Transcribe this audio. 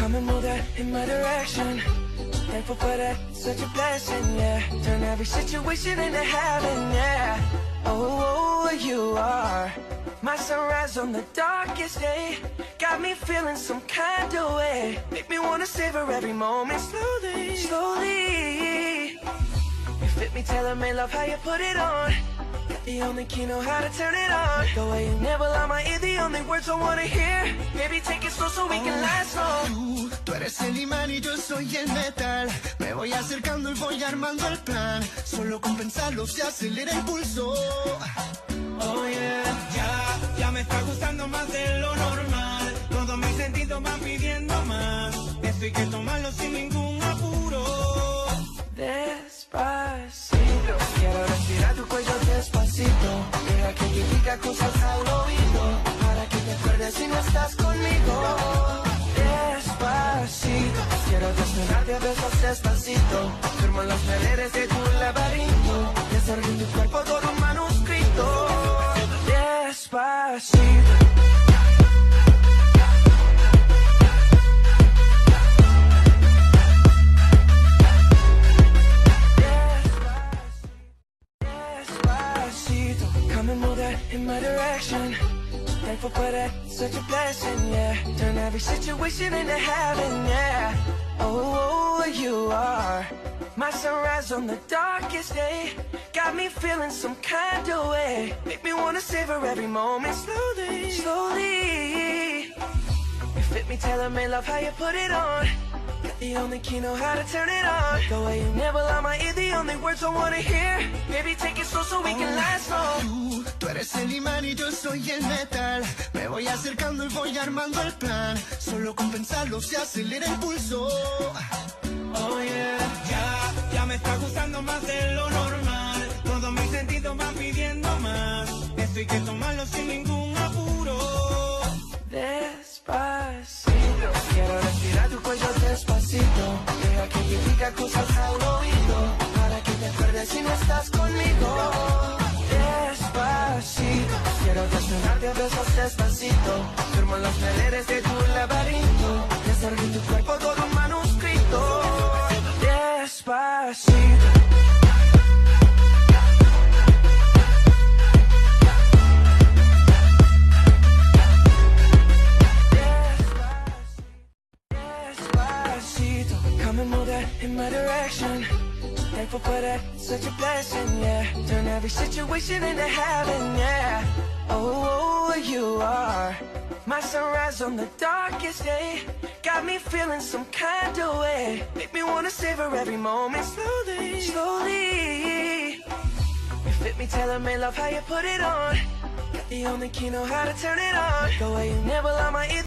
come and move that in my direction. Thankful for that, such a blessing, yeah. Turn every situation into heaven, yeah. Oh, you are my sunrise on the darkest day. Got me feeling some kind of way. Make me wanna savor every moment slowly, slowly. You fit me, tailor-made, love how you put it on. Got the only key, know how to turn it on. The way you never lie my ear, the only words I wanna hear. Baby, take it slow so we can last long. Tú eres el imán y yo soy el metal. Me voy acercando y voy armando el plan. Solo con pensarlo se acelera el pulso. Oh yeah, Ya me está gustando más de lo normal. Todos mis sentidos van pidiendo más. Esto hay que tomarlo sin ningún apuro. despacito. Quiero respirar tu cuello despacito. Deja que te diga cosas al oído, para que te acuerdes si no estás conmigo. Despacito. Quiero desnudarte a besos despacito. Firmo las paredes de tu laberinto y hacer de tu cuerpo todo un manuscrito. Despacito. Come and move that in my direction. Thankful for that, such a blessing, yeah. Turn every situation into heaven, yeah. Oh, you are my sunrise on the darkest day. Got me feeling some kind of way. Make me wanna savor every moment slowly, slowly. You fit me, tailor-made, love how you put it on. Got the only key, know how to turn it on. The way you never lie my ear, the only words I wanna hear. Baby, take it slow so we can last long. Tú eres el imán y yo soy el metal. Me voy acercando y voy armando el plan. Solo con pensarlo se acelera el pulso. Oh yeah, Ya me está gustando más de lo normal. Todos mis sentidos van pidiendo más. Esto hay que tomarlo sin ningún apuro. despacito. Quiero respirar tu cuello despacito. Deja que te diga cosas al oído, para que te acuerdes si no estás conmigo. Despacito. Quiero desnudarte a besos despacito. Firmo las paredes de tu laberinto y hacer de tu cuerpo todo un manuscrito. Despacito. Come and move that in my direction. Thankful for that, such a blessing, yeah. Turn every situation into heaven, yeah. Oh, you are my sunrise on the darkest day. Got me feeling some kind of way. Make me wanna savor every moment slowly, slowly. You fit me, tailor-made, love how you put it on. Got the only key, know how to turn it on. The way you never lie my ear.